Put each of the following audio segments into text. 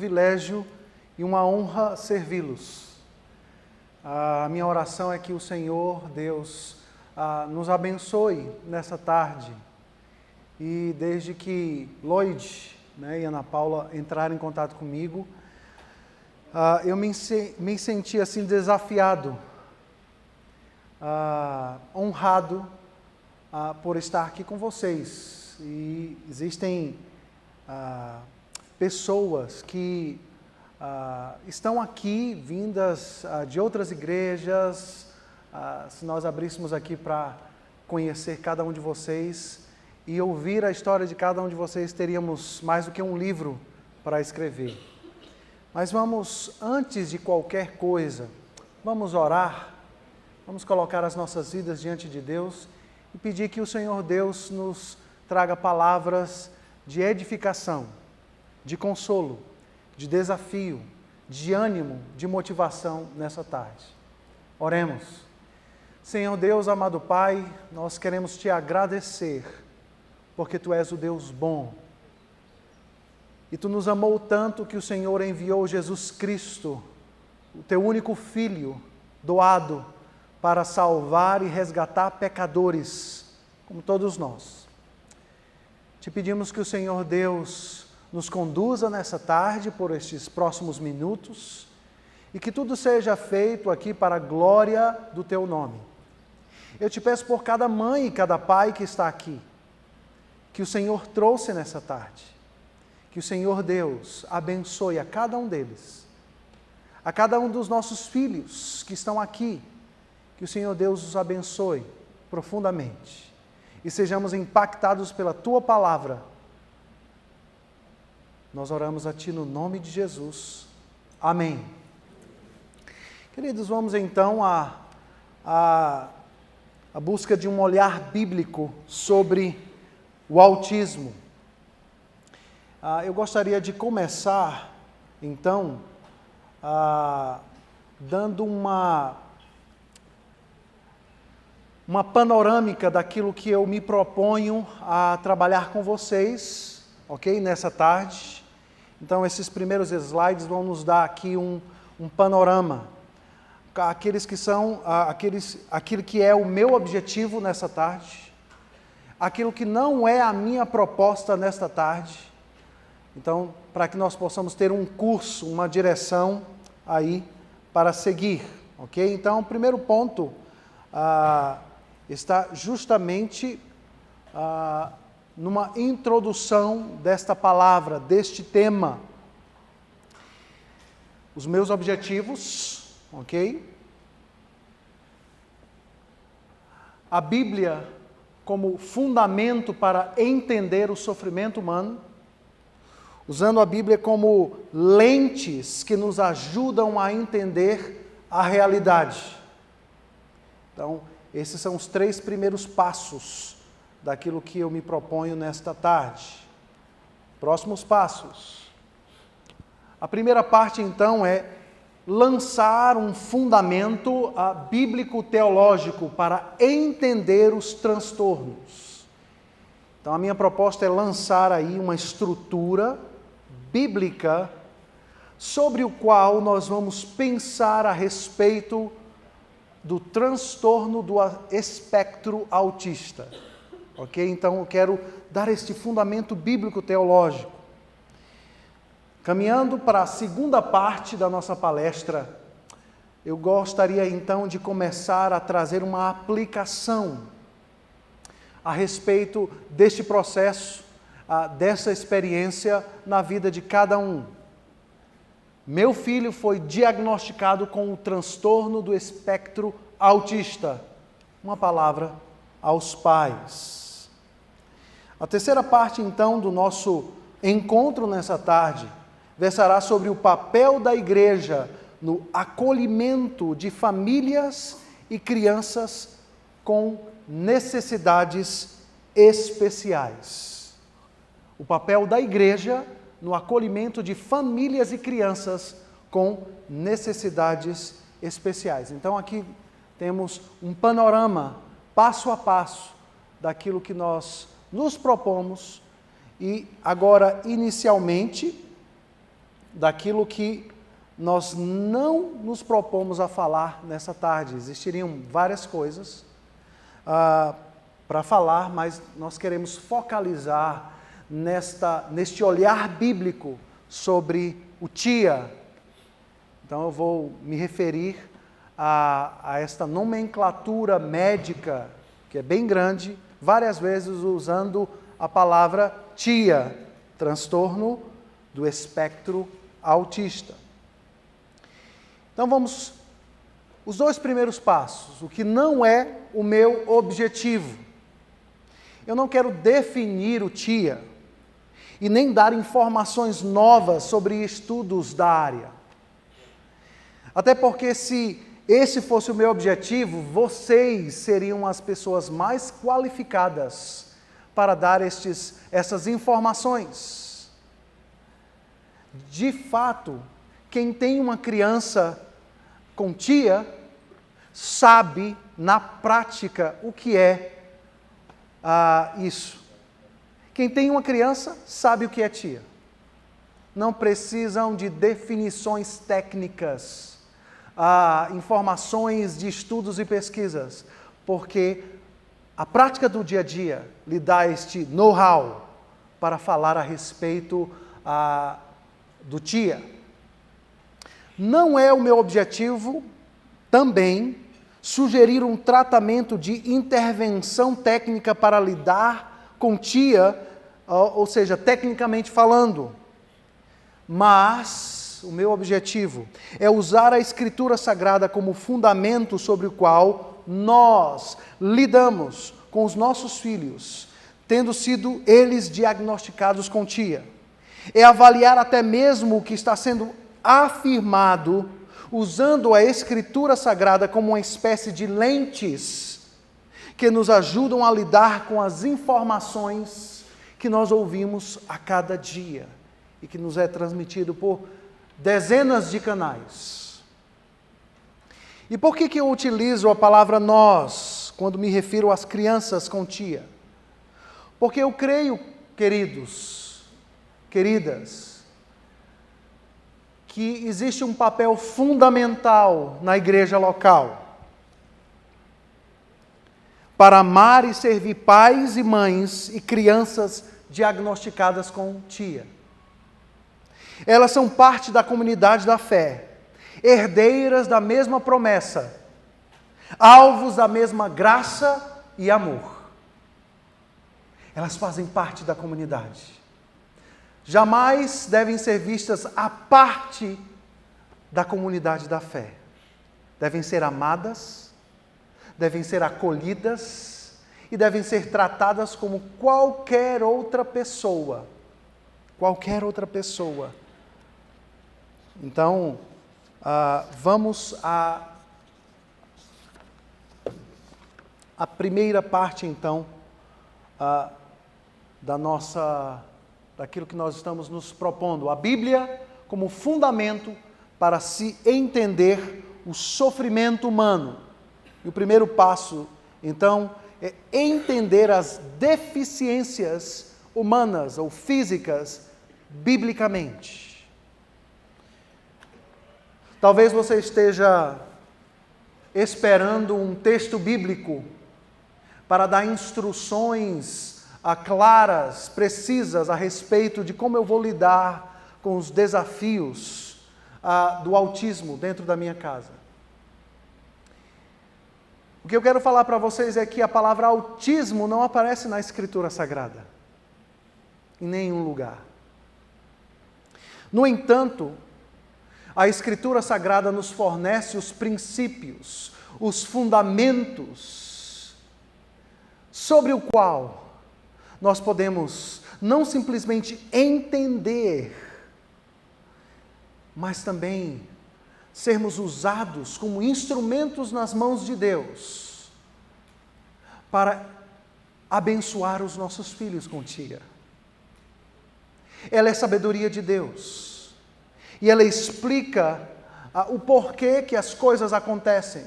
privilégio e uma honra servi-los. A minha oração é que o Senhor, Deus, nos abençoe nessa tarde. E desde que Lloyd, e Ana Paula entraram em contato comigo, eu me senti assim desafiado, honrado por estar aqui com vocês. E existem pessoas que estão aqui, vindas de outras igrejas. Se nós abríssemos aqui para conhecer cada um de vocês e ouvir a história de cada um de vocês, teríamos mais do que um livro para escrever. Mas vamos, antes de qualquer coisa, vamos orar, vamos colocar as nossas vidas diante de Deus e pedir que o Senhor Deus nos traga palavras de edificação, de consolo, de desafio, de ânimo, de motivação nessa tarde. Oremos. Senhor Deus, amado Pai, nós queremos Te agradecer, porque Tu és o Deus bom. E Tu nos amou tanto que o Senhor enviou Jesus Cristo, o Teu único Filho, doado para salvar e resgatar pecadores, como todos nós. Te pedimos que o Senhor Deus nos conduza nessa tarde por estes próximos minutos e que tudo seja feito aqui para a glória do Teu nome. Eu te peço por cada mãe e cada pai que está aqui, que o Senhor trouxe nessa tarde, que o Senhor Deus abençoe a cada um deles, a cada um dos nossos filhos que estão aqui, que o Senhor Deus os abençoe profundamente e sejamos impactados pela Tua palavra. Nós oramos a Ti no nome de Jesus. Amém. Queridos, vamos então à busca de um olhar bíblico sobre o autismo. Eu gostaria de começar, então, dando uma panorâmica daquilo que eu me proponho a trabalhar com vocês, ok? Nessa tarde. Então, esses primeiros slides vão nos dar aqui um panorama. Aquilo que é o meu objetivo nessa tarde, aquilo que não é a minha proposta nesta tarde. Então, para que nós possamos ter um curso, uma direção aí para seguir, ok? Então, o primeiro ponto está justamente numa introdução desta palavra, deste tema. Os meus objetivos, ok? A Bíblia como fundamento para entender o sofrimento humano, usando a Bíblia como lentes que nos ajudam a entender a realidade. Então, esses são os 3 primeiros passos daquilo que eu me proponho nesta tarde. Próximos passos. A primeira parte, então, é lançar um fundamento bíblico-teológico para entender os transtornos. Então, a minha proposta é lançar aí uma estrutura bíblica sobre o qual nós vamos pensar a respeito do transtorno do espectro autista. Ok? Então, eu quero dar este fundamento bíblico-teológico. Caminhando para a segunda parte da nossa palestra, eu gostaria então de começar a trazer uma aplicação a respeito deste processo, dessa experiência na vida de cada um. Meu filho foi diagnosticado com o transtorno do espectro autista. Uma palavra aos pais. A terceira parte, então, do nosso encontro nessa tarde, versará sobre o papel da igreja no acolhimento de famílias e crianças com necessidades especiais. O papel da igreja no acolhimento de famílias e crianças com necessidades especiais. Então, aqui temos um panorama, passo a passo, daquilo que nós nos propomos. E agora, inicialmente, daquilo que nós não nos propomos a falar nessa tarde. Existiriam várias coisas para falar, mas nós queremos focalizar neste olhar bíblico sobre o TIA. Então eu vou me referir a esta nomenclatura médica, que é bem grande, várias vezes usando a palavra TIA, transtorno do espectro autista. Então vamos, os dois primeiros passos, o que não é o meu objetivo. Eu não quero definir o TIA e nem dar informações novas sobre estudos da área. Até porque se esse fosse o meu objetivo, vocês seriam as pessoas mais qualificadas para dar essas informações. De fato, quem tem uma criança com TIA sabe na prática o que é isso. Quem tem uma criança sabe o que é TIA. Não precisam de definições técnicas, informações de estudos e pesquisas, porque a prática do dia a dia lhe dá este know-how para falar a respeito do TIA. Não é o meu objetivo também sugerir um tratamento de intervenção técnica para lidar com TIA, ou seja, tecnicamente falando. Mas o meu objetivo é usar a Escritura Sagrada como fundamento sobre o qual nós lidamos com os nossos filhos, tendo sido eles diagnosticados com TIA. É avaliar até mesmo o que está sendo afirmado, usando a Escritura Sagrada como uma espécie de lentes que nos ajudam a lidar com as informações que nós ouvimos a cada dia e que nos é transmitido por dezenas de canais. E por que eu utilizo a palavra nós quando me refiro às crianças com TIA? Porque eu creio, queridos, queridas, que existe um papel fundamental na igreja local para amar e servir pais e mães e crianças diagnosticadas com TIA. Elas são parte da comunidade da fé, herdeiras da mesma promessa, alvos da mesma graça e amor. Elas fazem parte da comunidade. Jamais devem ser vistas à parte da comunidade da fé. Devem ser amadas, devem ser acolhidas e devem ser tratadas como qualquer outra pessoa. Qualquer outra pessoa. Então, vamos à primeira parte, então, daquilo que nós estamos nos propondo. A Bíblia como fundamento para se entender o sofrimento humano. E o primeiro passo, então, é entender as deficiências humanas ou físicas biblicamente. Talvez você esteja esperando um texto bíblico para dar instruções claras, precisas a respeito de como eu vou lidar com os desafios do autismo dentro da minha casa. O que eu quero falar para vocês é que a palavra autismo não aparece na Escritura Sagrada, em nenhum lugar. No entanto, a Escritura Sagrada nos fornece os princípios, os fundamentos, sobre o qual nós podemos não simplesmente entender, mas também sermos usados como instrumentos nas mãos de Deus para abençoar os nossos filhos com TIA. Ela é sabedoria de Deus. E ela explica o porquê que as coisas acontecem.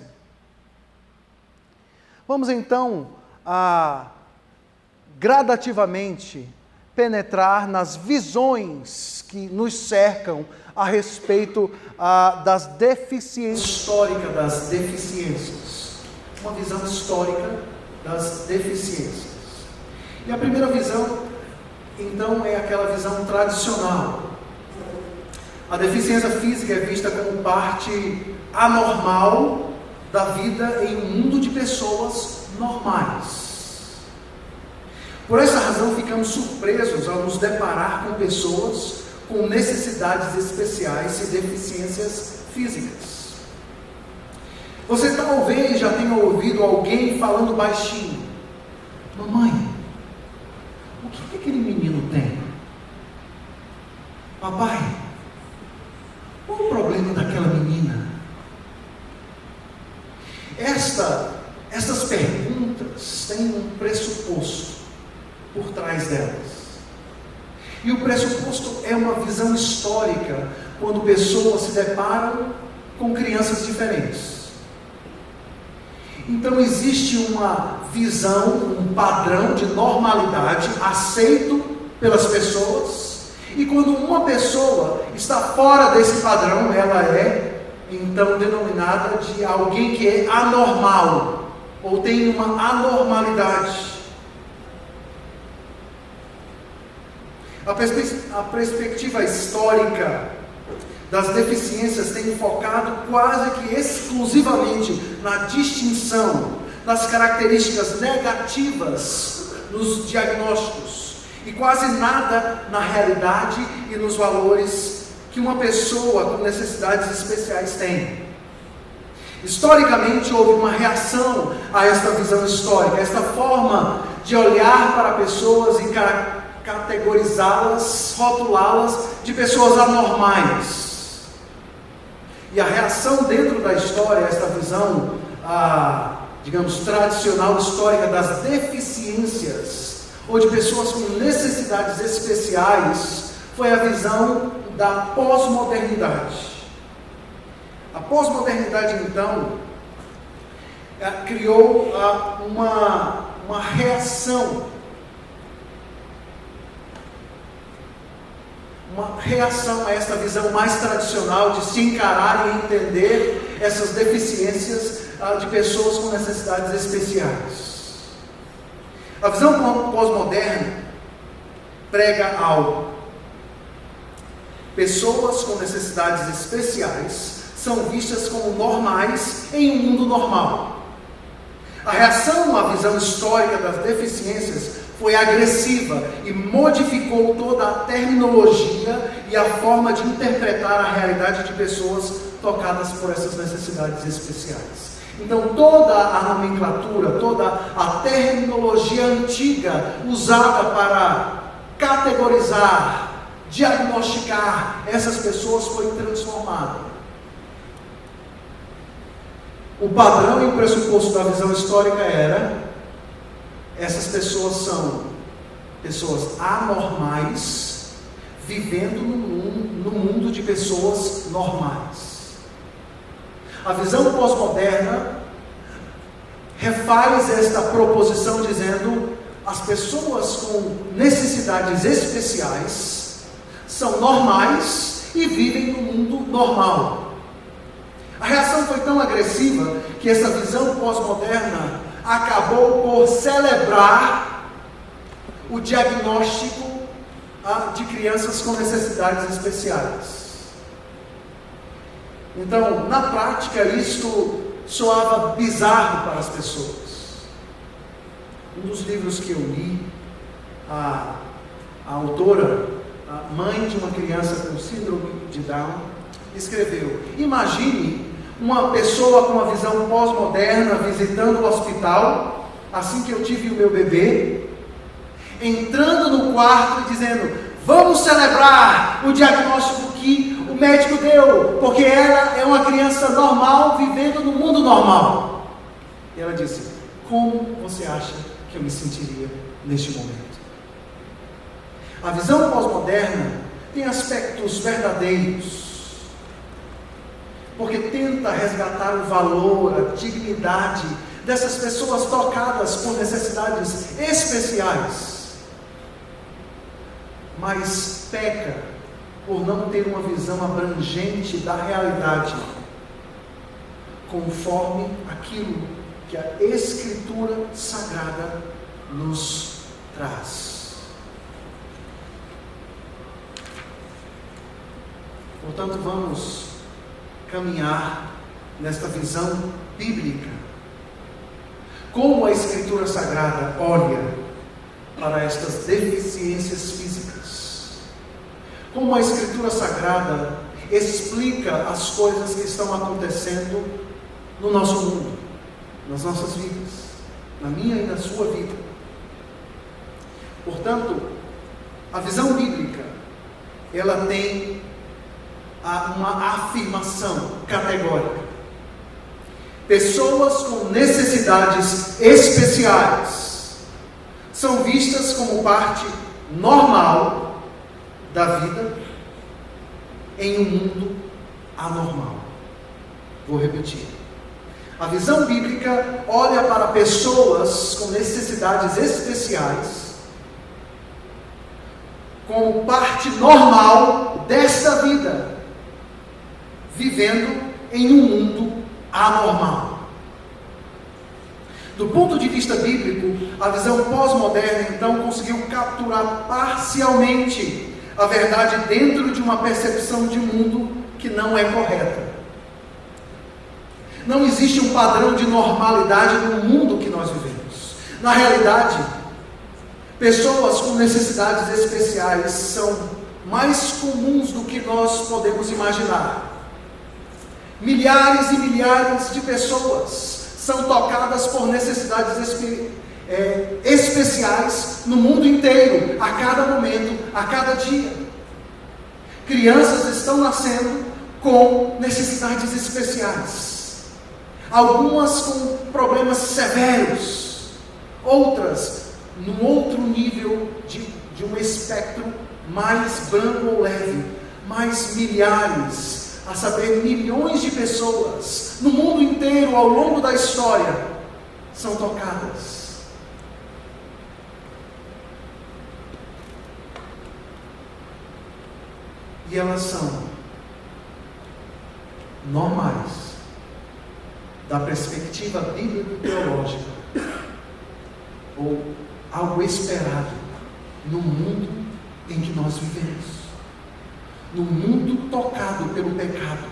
Vamos então, gradativamente, penetrar nas visões que nos cercam a respeito das deficiências históricas das deficiências. Uma visão histórica das deficiências. E a primeira visão, então, é aquela visão tradicional. A deficiência física é vista como parte anormal da vida em um mundo de pessoas normais. Por essa razão, ficamos surpresos ao nos deparar com pessoas com necessidades especiais e deficiências físicas. Você talvez já tenha ouvido alguém falando baixinho: mamãe, o que aquele menino tem? Papai, qual o problema daquela menina? Estas perguntas têm um pressuposto por trás delas. E o pressuposto é uma visão histórica, quando pessoas se deparam com crianças diferentes. Então existe uma visão, um padrão de normalidade aceito pelas pessoas, e quando uma pessoa está fora desse padrão, ela é então denominada de alguém que é anormal, ou tem uma anormalidade. A perspectiva histórica das deficiências tem focado quase que exclusivamente na distinção das características negativas nos diagnósticos, e quase nada na realidade e nos valores que uma pessoa com necessidades especiais tem. Historicamente, houve uma reação a esta visão histórica, esta forma de olhar para pessoas e categorizá-las, rotulá-las de pessoas anormais. E a reação dentro da história, esta visão, digamos, tradicional histórica das deficiências, ou de pessoas com necessidades especiais, foi a visão da pós-modernidade. A pós-modernidade, então, criou uma reação a esta visão mais tradicional de se encarar e entender essas deficiências de pessoas com necessidades especiais. A visão pós-moderna prega algo. Pessoas com necessidades especiais são vistas como normais em um mundo normal. A reação à visão histórica das deficiências foi agressiva e modificou toda a terminologia e a forma de interpretar a realidade de pessoas tocadas por essas necessidades especiais. Então toda a nomenclatura, toda a terminologia antiga usada para categorizar, diagnosticar essas pessoas foi transformada. O padrão e o pressuposto da visão histórica era: essas pessoas são pessoas anormais, vivendo no mundo de pessoas normais. A visão pós-moderna refaz esta proposição dizendo: as pessoas com necessidades especiais são normais e vivem no mundo normal. A reação foi tão agressiva que essa visão pós-moderna acabou por celebrar o diagnóstico de crianças com necessidades especiais. Então, na prática, isto soava bizarro para as pessoas. Um dos livros que eu li, a autora, a mãe de uma criança com síndrome de Down, escreveu: imagine uma pessoa com uma visão pós-moderna visitando o hospital, assim que eu tive o meu bebê, entrando no quarto e dizendo: vamos celebrar o diagnóstico que o médico deu, porque ela é uma criança normal vivendo no mundo normal. E ela disse: como você acha que eu me sentiria neste momento? A visão pós-moderna tem aspectos verdadeiros, porque tenta resgatar o valor, a dignidade dessas pessoas tocadas por necessidades especiais. mas peca por não ter uma visão abrangente da realidade, conforme aquilo que a Escritura Sagrada nos traz. Portanto, vamos caminhar nesta visão bíblica. Como a Escritura Sagrada olha para estas deficiências físicas. Como a Escritura Sagrada explica as coisas que estão acontecendo no nosso mundo, nas nossas vidas, na minha e na sua vida. Portanto, a visão bíblica, ela tem uma afirmação categórica. Pessoas com necessidades especiais são vistas como parte normal da vida em um mundo anormal. Vou repetir. A visão bíblica olha para pessoas com necessidades especiais como parte normal desta vida, vivendo em um mundo anormal. Do ponto de vista bíblico, a visão pós-moderna então conseguiu capturar parcialmente a verdade dentro de uma percepção de mundo que não é correta. Não existe um padrão de normalidade no mundo que nós vivemos. Na realidade, pessoas com necessidades especiais são mais comuns do que nós podemos imaginar. Milhares e milhares de pessoas são tocadas por necessidades especiais no mundo inteiro, a cada momento, a cada dia. Crianças estão nascendo com necessidades especiais. Algumas com problemas severos, outras num outro nível de um espectro mais brando ou leve, mas milhares, a saber, milhões de pessoas no mundo inteiro, ao longo da história, são tocadas. E elas são normais, da perspectiva bíblico-teológica, ou algo esperado no mundo em que nós vivemos. No mundo tocado pelo pecado,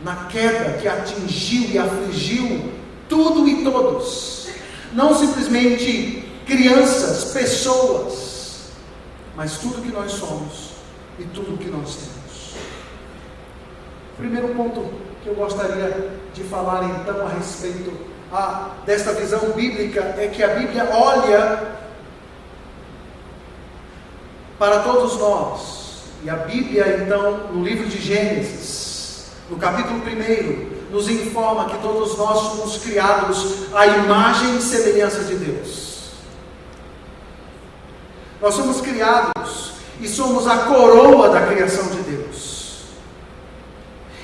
na queda que atingiu e afligiu tudo e todos, não simplesmente crianças, pessoas, mas tudo que nós somos e tudo que nós temos. O primeiro ponto que eu gostaria de falar então a respeito desta visão bíblica é que a Bíblia olha para todos nós. E a Bíblia, então, no livro de Gênesis, no capítulo 1, nos informa que todos nós somos criados à imagem e semelhança de Deus. Nós somos criados e somos a coroa da criação de Deus.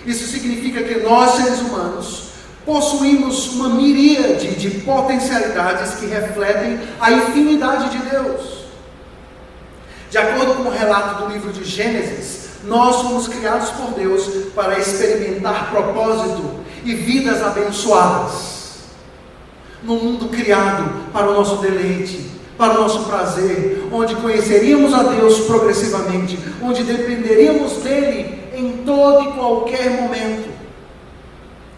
Isso significa que nós, seres humanos, possuímos uma miríade de potencialidades que refletem a infinidade de Deus. De acordo com o relato do livro de Gênesis, nós fomos criados por Deus para experimentar propósito e vidas abençoadas. Num mundo criado para o nosso deleite, para o nosso prazer, onde conheceríamos a Deus progressivamente, onde dependeríamos dele em todo e qualquer momento,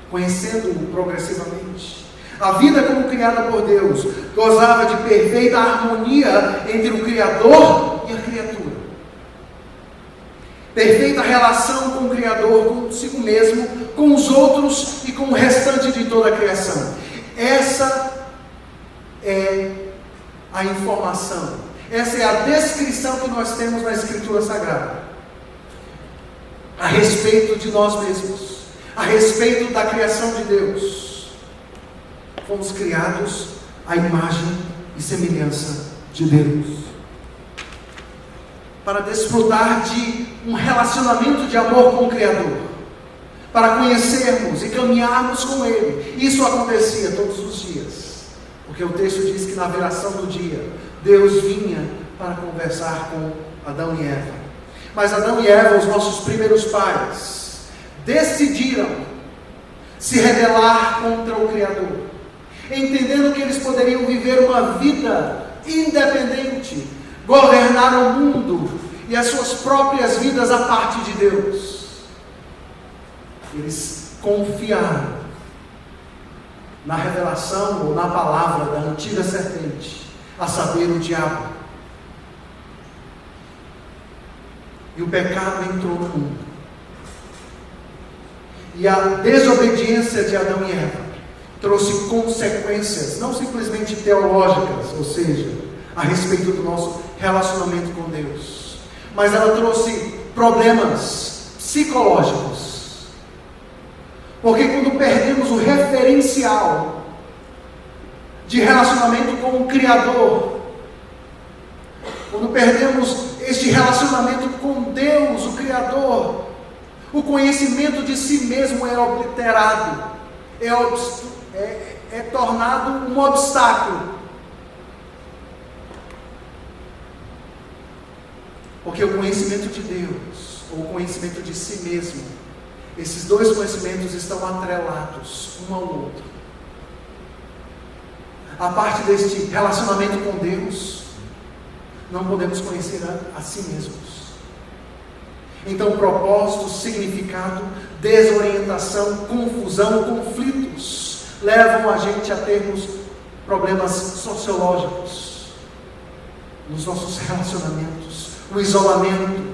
conhecendo-o progressivamente. A vida como criada por Deus gozava de perfeita harmonia entre o Criador e a criatura. Perfeita relação com o Criador, consigo mesmo, com os outros e com o restante de toda a criação. Essa é a informação, essa é a descrição que nós temos na Escritura Sagrada a respeito de nós mesmos, a respeito da criação de Deus. Fomos criados à imagem e semelhança de Deus, para desfrutar de um relacionamento de amor com o Criador, para conhecermos e caminharmos com Ele. Isso acontecia todos os dias, porque o texto diz que na viração do dia, Deus vinha para conversar com Adão e Eva. Mas Adão e Eva, os nossos primeiros pais, decidiram se rebelar contra o Criador, entendendo que eles poderiam viver uma vida independente, governar o mundo e as suas próprias vidas a parte de Deus. Eles confiaram na revelação ou na palavra da antiga serpente, a saber, o diabo. E o pecado entrou no mundo. E a desobediência de Adão e Eva trouxe consequências, não simplesmente teológicas, ou seja, a respeito do nosso relacionamento com Deus, mas ela trouxe problemas psicológicos. Porque quando perdemos o referencial de relacionamento com o Criador, quando perdemos este relacionamento com Deus, o Criador, o conhecimento de si mesmo é obliterado, é tornado um obstáculo. Porque o conhecimento de Deus, ou o conhecimento de si mesmo, esses dois conhecimentos estão atrelados um ao outro. A parte deste relacionamento com Deus, não podemos conhecer a si mesmos. Então, propósito, significado, desorientação, confusão, conflitos levam a gente a termos problemas sociológicos nos nossos relacionamentos, o isolamento,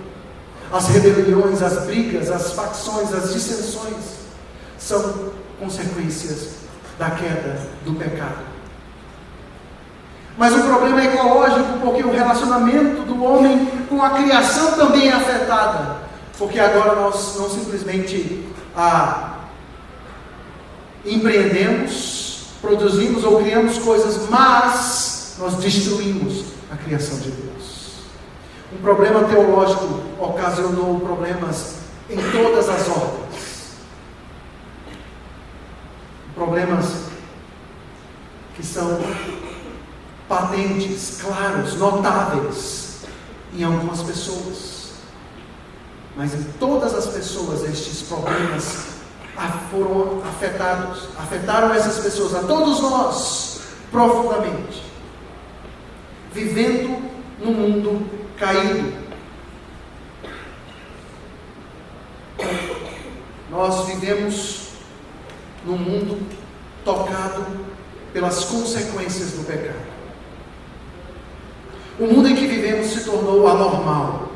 as rebeliões, as brigas, as facções, as dissensões são consequências da queda do pecado. Mas o problema é ecológico, porque o relacionamento do homem com a criação também é afetada. Porque agora nós não simplesmente empreendemos, produzimos ou criamos coisas, mas nós destruímos a criação de Deus. Um problema teológico ocasionou problemas em todas as ordens. Problemas que são patentes, claros, notáveis em algumas pessoas. Mas em todas as pessoas estes problemas foram afetaram essas pessoas, a todos nós, profundamente. Vivendo num mundo caído. Nós vivemos num mundo tocado pelas consequências do pecado. O mundo em que vivemos se tornou anormal.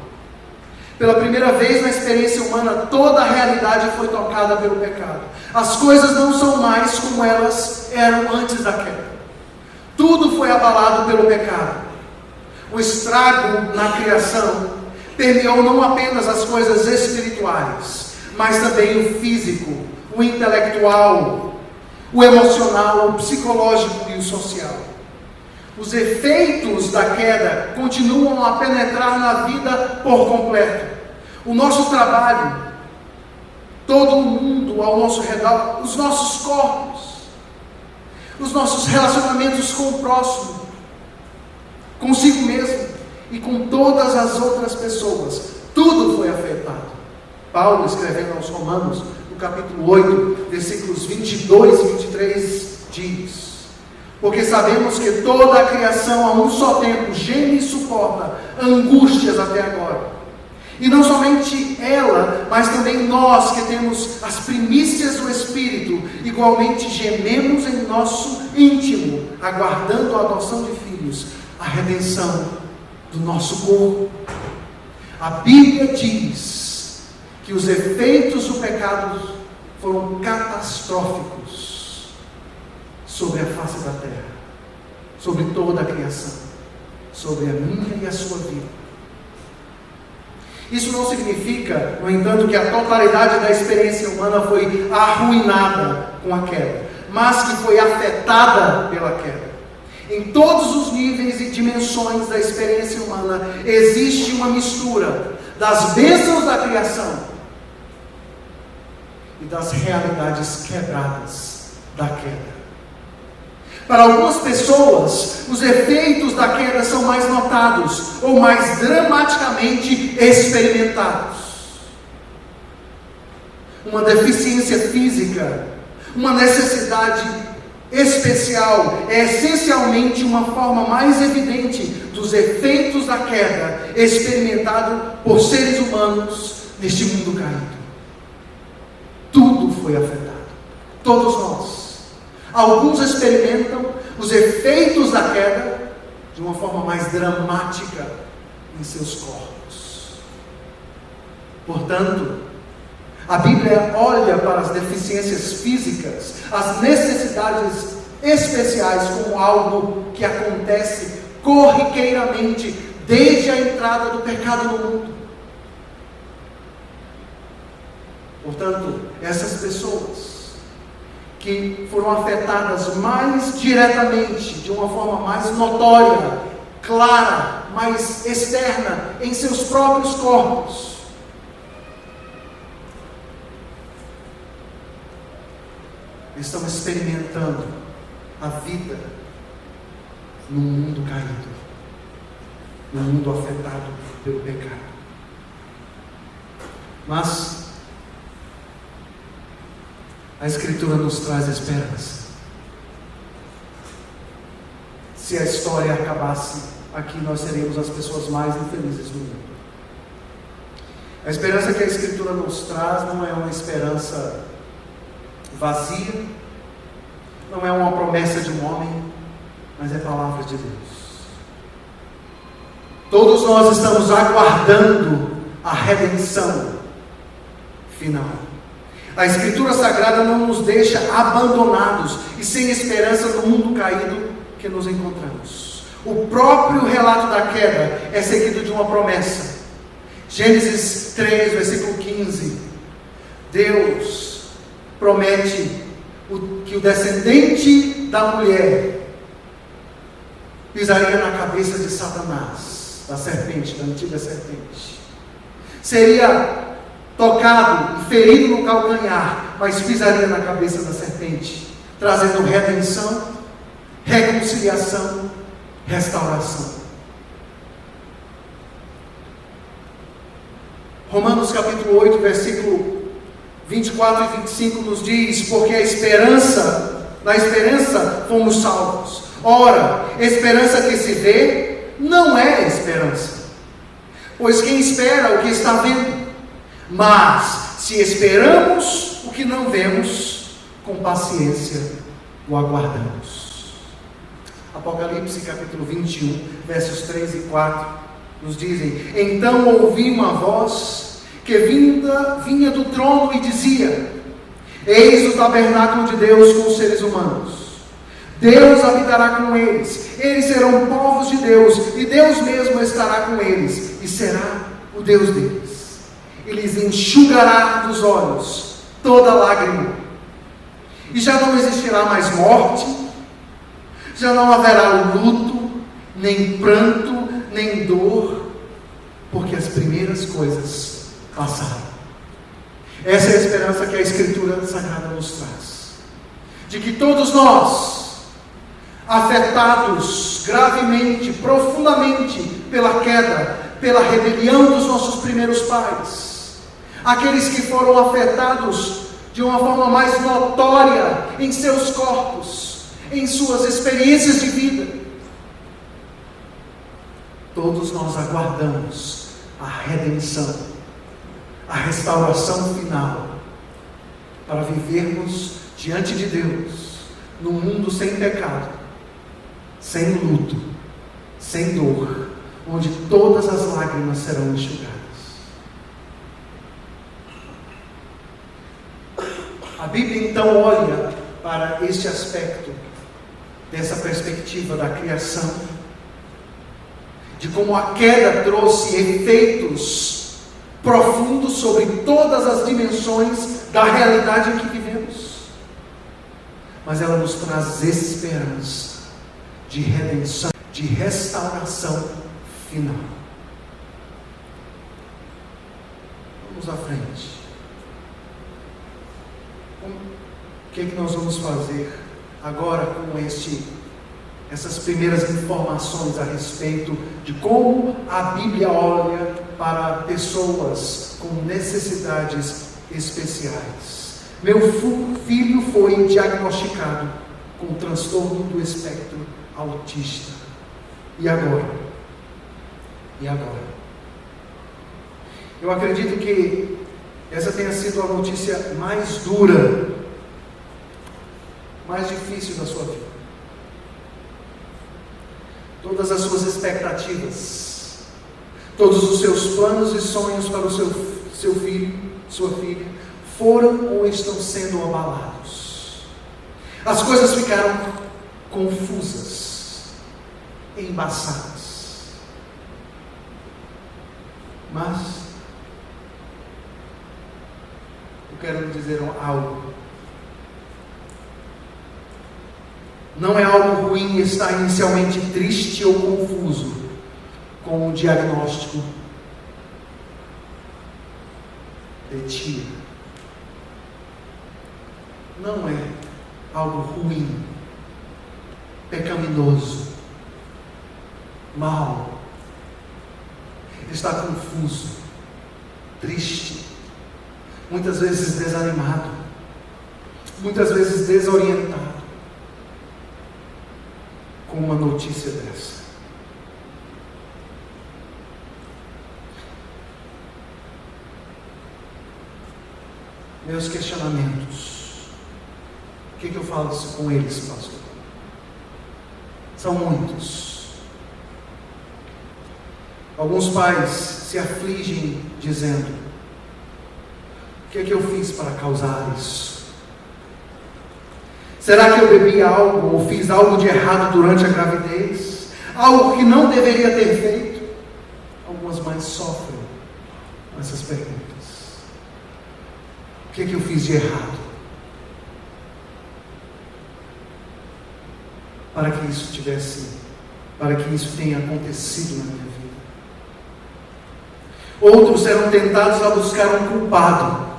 Pela primeira vez na experiência humana, toda a realidade foi tocada pelo pecado. As coisas não são mais como elas eram antes da queda. Tudo foi abalado pelo pecado. O estrago na criação permeou não apenas as coisas espirituais, mas também o físico, o intelectual, o emocional, o psicológico e o social. Os efeitos da queda continuam a penetrar na vida por completo. O nosso trabalho, todo o mundo ao nosso redor, os nossos corpos, os nossos relacionamentos com o próximo, consigo mesmo e com todas as outras pessoas, tudo foi afetado. Paulo, escrevendo aos Romanos, no capítulo 8, versículos 22 e 23, diz: porque sabemos que toda a criação a um só tempo geme e suporta angústias até agora. E não somente ela, mas também nós que temos as primícias do Espírito, igualmente gememos em nosso íntimo, aguardando a adoção de filhos, a redenção do nosso corpo. A Bíblia diz que os efeitos do pecado foram catastróficos sobre a face da terra, sobre toda a criação, sobre a minha e a sua vida. Isso não significa, no entanto, que a totalidade da experiência humana foi arruinada com a queda, mas que foi afetada pela queda. Em todos os níveis e dimensões da experiência humana existe uma mistura das bênçãos da criação e das realidades quebradas da queda. Para algumas pessoas, os efeitos da queda são mais notados ou mais dramaticamente experimentados. Uma deficiência física, uma necessidade especial é essencialmente uma forma mais evidente dos efeitos da queda experimentado por seres humanos neste mundo caído. Tudo foi afetado, todos nós. Alguns experimentam os efeitos da queda de uma forma mais dramática em seus corpos. Portanto, a Bíblia olha para as deficiências físicas, as necessidades especiais, como algo que acontece corriqueiramente desde a entrada do pecado no mundo. Portanto, essas pessoas que foram afetadas mais diretamente, de uma forma mais notória, clara, mais externa, em seus próprios corpos, estão experimentando a vida no mundo caído, no mundo afetado pelo pecado. Mas a Escritura nos traz esperança. Se a história acabasse aqui, nós seríamos as pessoas mais infelizes do mundo. A esperança que a Escritura nos traz não é uma esperança vazia, não é uma promessa de um homem, mas é a palavra de Deus. Todos nós estamos aguardando a redenção final. A Escritura Sagrada não nos deixa abandonados e sem esperança no mundo caído que nos encontramos. O próprio relato da queda é seguido de uma promessa. Gênesis 3, versículo 15. Deus promete que o descendente da mulher pisaria na cabeça de Satanás, da serpente, da antiga serpente. Seria tocado e ferido no calcanhar, mas pisaria na cabeça da serpente, trazendo redenção, reconciliação, restauração. Romanos capítulo 8, versículo 24 e 25 nos diz: porque na esperança fomos salvos. Ora, esperança que se vê não é esperança, pois quem espera o que está vendo? Mas se esperamos o que não vemos, com paciência o aguardamos. Apocalipse capítulo 21, versos 3 e 4 nos dizem: então ouvi uma voz que vinha do trono e dizia: eis o tabernáculo de Deus com os seres humanos. Deus habitará com eles, eles serão povos de Deus, e Deus mesmo estará com eles, e será o Deus deles. E lhes enxugará dos olhos toda lágrima, e já não existirá mais morte, já não haverá luto, nem pranto, nem dor, porque as primeiras coisas passaram. Essa é a esperança que a Escritura Sagrada nos traz, de que todos nós, afetados gravemente, profundamente pela queda, pela rebelião dos nossos primeiros pais, aqueles que foram afetados de uma forma mais notória em seus corpos, em suas experiências de vida, todos nós aguardamos a redenção, a restauração final, para vivermos diante de Deus, num mundo sem pecado, sem luto, sem dor, onde todas as lágrimas serão enxugadas. A Bíblia então olha para este aspecto, dessa perspectiva da criação, de como a queda trouxe efeitos profundos sobre todas as dimensões da realidade em que vivemos. Mas ela nos traz esperança de redenção, de restauração final. Vamos à frente. O que é que nós vamos fazer agora com essas primeiras informações a respeito de como a Bíblia olha para pessoas com necessidades especiais. Meu filho foi diagnosticado com transtorno do espectro autista. E agora? Eu acredito que essa tenha sido a notícia mais dura, mais difícil da sua vida. Todas as suas expectativas, todos os seus planos e sonhos para o seu filho, sua filha, foram ou estão sendo abalados. As coisas ficaram confusas, embaçadas. Mas eu quero lhe dizer algo. Não é algo ruim estar inicialmente triste ou confuso com o diagnóstico de tia. Não é algo ruim, pecaminoso, mal. Está confuso, triste, muitas vezes desanimado, muitas vezes desorientado com uma notícia dessa. Meus questionamentos, o que eu falo com eles, pastor? São muitos. Alguns pais se afligem dizendo: o que eu fiz para causar isso? Será que eu bebi algo ou fiz algo de errado durante a gravidez? Algo que não deveria ter feito? Algumas mães sofrem com essas perguntas. O que eu fiz de errado para que isso tenha acontecido na minha vida? Outros serão tentados a buscar um culpado.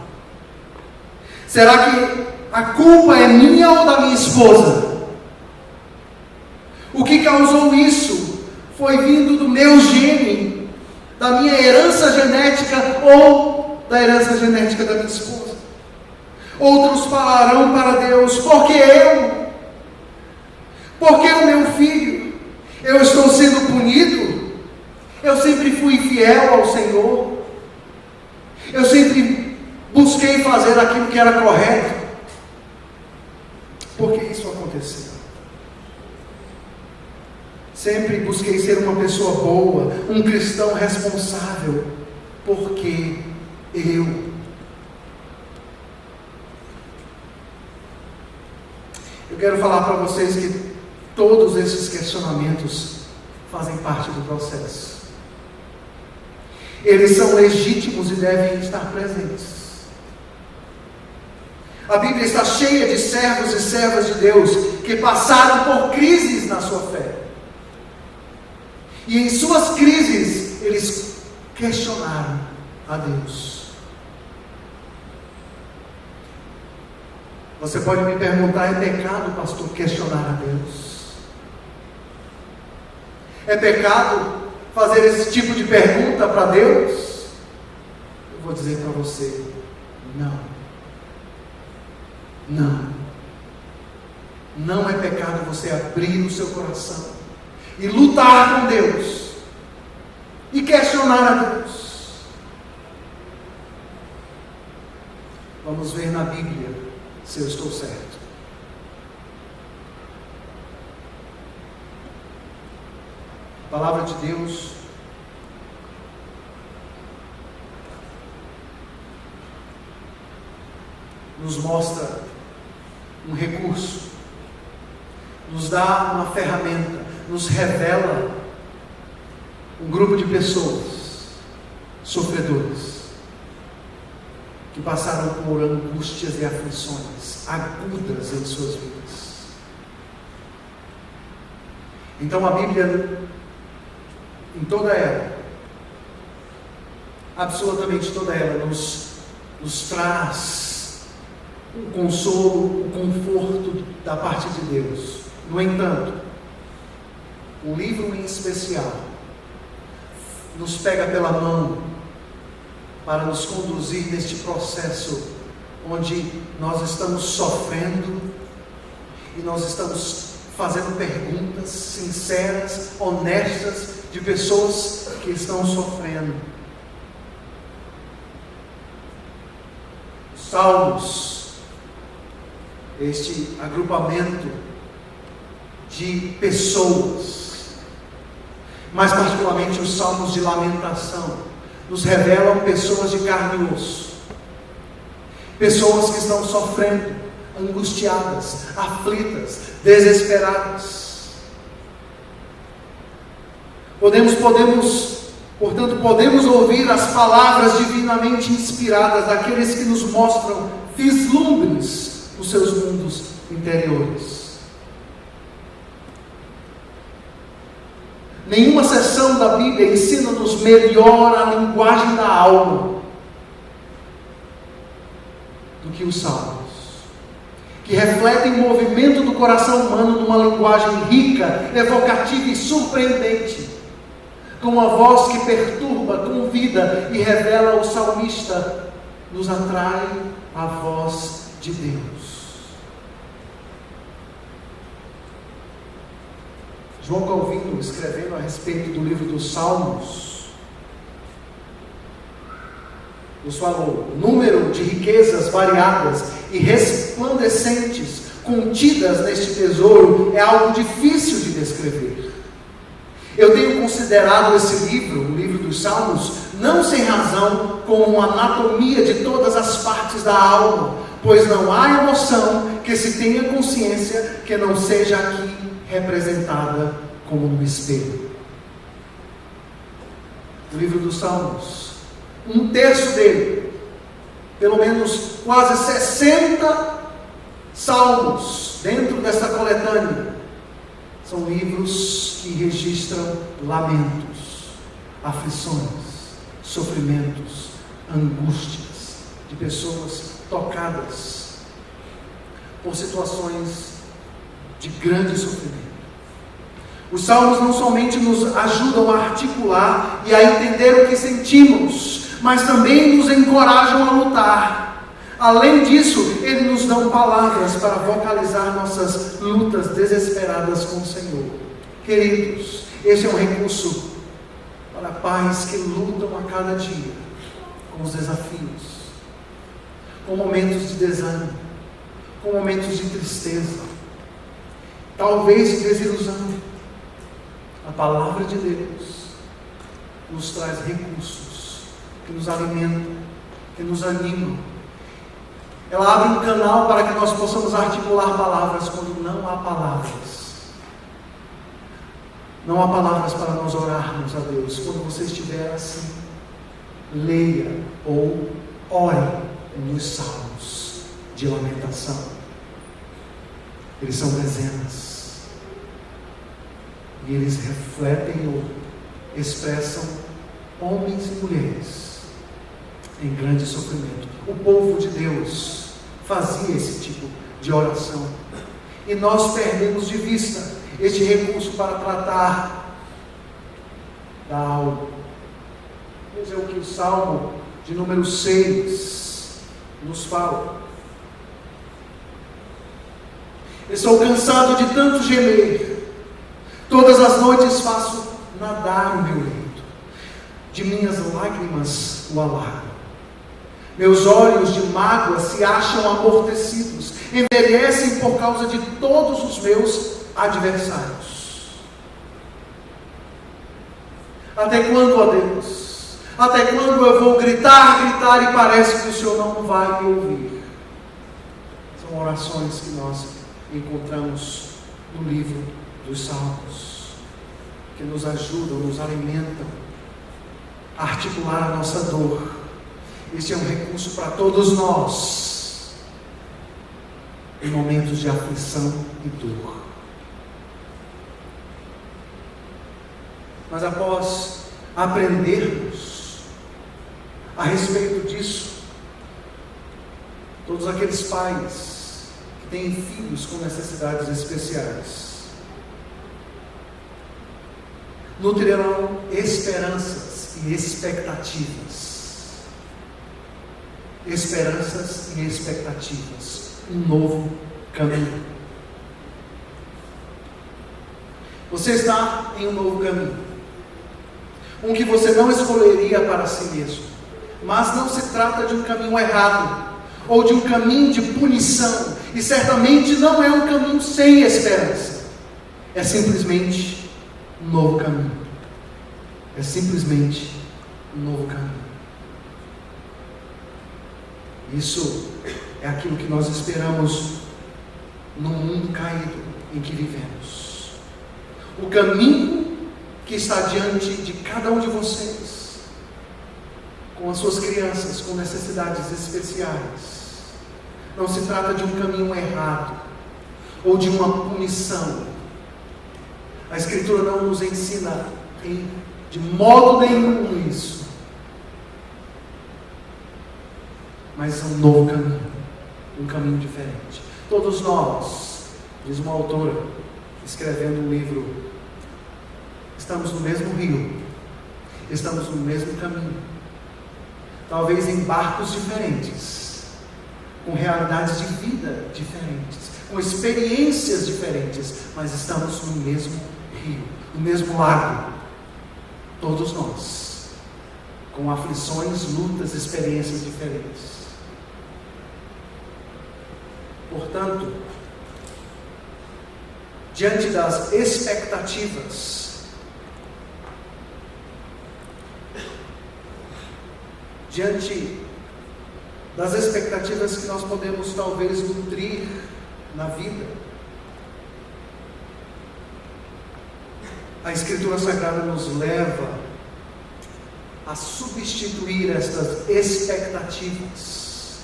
Será que a culpa é minha ou da minha esposa? O que causou isso foi vindo do meu gene, da minha herança genética ou da herança genética da minha esposa. Outros falarão para Deus: por que eu? Por que o meu filho? Eu estou sendo punido? Eu sempre fui fiel ao Senhor. Eu sempre busquei fazer aquilo que era correto. Por que isso aconteceu? Sempre busquei ser uma pessoa boa, um cristão responsável. Porque eu? Eu quero falar para vocês que todos esses questionamentos fazem parte do processo. Eles são legítimos e devem estar presentes. A Bíblia está cheia de servos e servas de Deus que passaram por crises na sua fé. E em suas crises, eles questionaram a Deus. Você pode me perguntar: é pecado, pastor, questionar a Deus? É pecado fazer esse tipo de pergunta para Deus? Eu vou dizer para você: não. Não é pecado você abrir o seu coração e lutar com Deus e questionar a Deus. Vamos ver na Bíblia se eu estou certo. A palavra de Deus nos mostra um recurso, nos dá uma ferramenta, nos revela um grupo de pessoas sofredoras que passaram por angústias e aflições agudas em suas vidas. Então a Bíblia, em toda ela, absolutamente toda ela, nos traz o consolo, o conforto da parte de Deus. No entanto, o livro em especial nos pega pela mão para nos conduzir neste processo onde nós estamos sofrendo e nós estamos fazendo perguntas sinceras, honestas, de pessoas que estão sofrendo. Os Salmos, este agrupamento de pessoas, mais particularmente os Salmos de lamentação, nos revelam pessoas de carne e osso, pessoas que estão sofrendo, angustiadas, aflitas, desesperadas. Portanto, podemos ouvir as palavras divinamente inspiradas daqueles que nos mostram vislumbres nos seus mundos interiores. Nenhuma seção da Bíblia ensina-nos melhor a linguagem da alma do que os Salmos, que refletem o movimento do coração humano numa linguagem rica, evocativa e surpreendente, com uma voz que perturba, convida e revela. O salmista nos atrai a voz de Deus. João Calvino, escrevendo a respeito do livro dos Salmos, nos falou: número de riquezas variadas e resplandecentes contidas neste tesouro é algo difícil de descrever. Eu tenho considerado esse livro, o livro dos Salmos, não sem razão, como uma anatomia de todas as partes da alma, pois não há emoção que se tenha consciência que não seja aqui representada como no espelho. O livro dos Salmos, um terço dele, pelo menos quase 60 salmos dentro dessa coletânea, são livros que registram lamentos, aflições, sofrimentos, angústias de pessoas tocadas por situações de grande sofrimento. Os salmos não somente nos ajudam a articular e a entender o que sentimos, mas também nos encorajam a lutar. Além disso, eles nos dão palavras para vocalizar nossas lutas desesperadas com o Senhor. Queridos, esse é um recurso para pais que lutam a cada dia com os desafios, com momentos de desânimo, com momentos de tristeza, talvez de desilusão. A palavra de Deus nos traz recursos que nos alimentam, que nos animam. Ela abre um canal para que nós possamos articular palavras quando não há palavras. Não há palavras para nós orarmos a Deus. Quando você estiver assim, leia ou ore nos salmos de lamentação. Eles são dezenas. E eles refletem ou expressam homens e mulheres em grande sofrimento. O povo de Deus fazia esse tipo de oração. E nós perdemos de vista este recurso para tratar da alma. Veja o que o Salmo de número 6 nos fala. Estou cansado de tanto gemer. Todas as noites faço nadar o meu leito. De minhas lágrimas o alargo. Meus olhos de mágoa se acham amortecidos, envelhecem por causa de todos os meus adversários. Até quando, ó Deus? Até quando eu vou gritar e parece que o Senhor não vai me ouvir? São orações que nós encontramos no livro dos Salmos, que nos ajudam, nos alimentam a articular a nossa dor. Este é um recurso para todos nós, em momentos de aflição e dor. Mas após aprendermos a respeito disso, todos aqueles pais que têm filhos com necessidades especiais, nutrirão esperanças e expectativas. Esperanças e expectativas. Um novo caminho. Você está em um novo caminho. Um que você não escolheria para si mesmo. Mas não se trata de um caminho errado, ou de um caminho de punição. E certamente não é um caminho sem esperança. É simplesmente um novo caminho. É simplesmente um novo caminho. Isso é aquilo que nós esperamos no mundo caído em que vivemos. O caminho que está diante de cada um de vocês, com as suas crianças com necessidades especiais, não se trata de um caminho errado ou de uma punição. A Escritura não nos ensina de modo nenhum isso. Mas é um novo caminho, um caminho diferente. Todos nós, diz uma autora, escrevendo um livro, estamos no mesmo rio, estamos no mesmo caminho, talvez em barcos diferentes, com realidades de vida diferentes, com experiências diferentes, mas estamos no mesmo rio, no mesmo lago, todos nós, com aflições, lutas, experiências diferentes. Portanto, diante das expectativas, que nós podemos talvez nutrir na vida, a Escritura Sagrada nos leva a substituir estas expectativas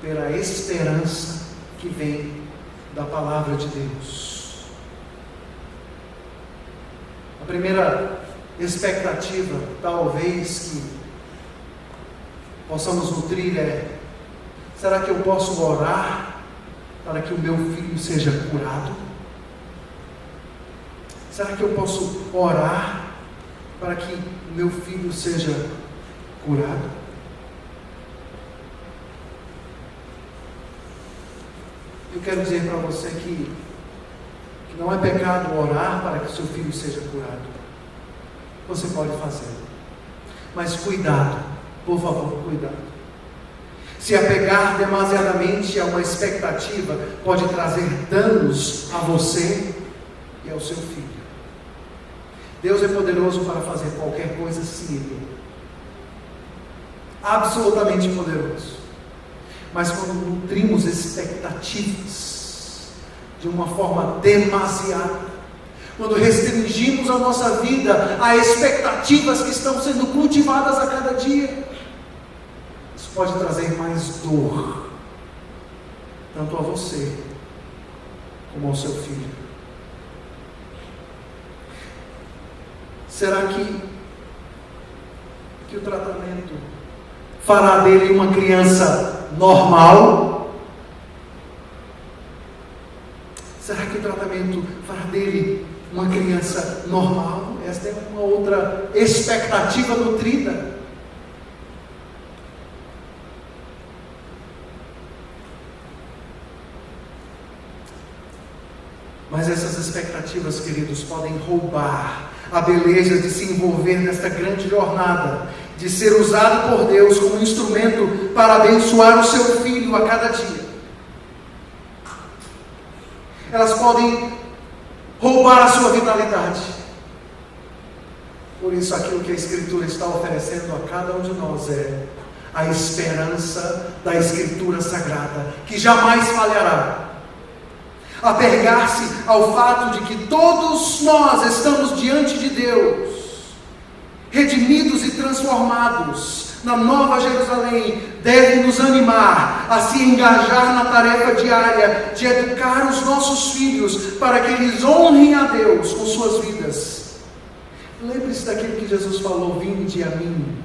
pela esperança que vem da palavra de Deus. A primeira expectativa, talvez, que possamos nutrir é: será que eu posso orar para que o meu filho seja curado? Será que eu posso orar para que o meu filho seja curado? Eu quero dizer para você que não é pecado orar para que o seu filho seja curado. Você pode fazer. Mas cuidado, por favor, cuidado. Se apegar demasiadamente a uma expectativa pode trazer danos a você e ao seu filho. Deus é poderoso para fazer qualquer coisa se Ele é absolutamente poderoso. Mas quando nutrimos expectativas de uma forma demasiada, quando restringimos a nossa vida a expectativas que estão sendo cultivadas a cada dia, isso pode trazer mais dor, tanto a você como ao seu filho. Será que o tratamento fará dele uma criança normal? Será que o tratamento fará dele uma criança normal? Esta é uma outra expectativa nutrida. Mas essas expectativas, queridos, podem roubar a beleza de se envolver nesta grande jornada, de ser usado por Deus como instrumento para abençoar o seu filho a cada dia. Elas podem roubar a sua vitalidade. Por isso, aquilo que a Escritura está oferecendo a cada um de nós é a esperança da Escritura Sagrada, que jamais falhará. Apegar-se ao fato de que todos nós estamos diante de Deus, redimidos e transformados na Nova Jerusalém, deve nos animar a se engajar na tarefa diária de educar os nossos filhos para que eles honrem a Deus com suas vidas. Lembre-se daquilo que Jesus falou: vinde a mim,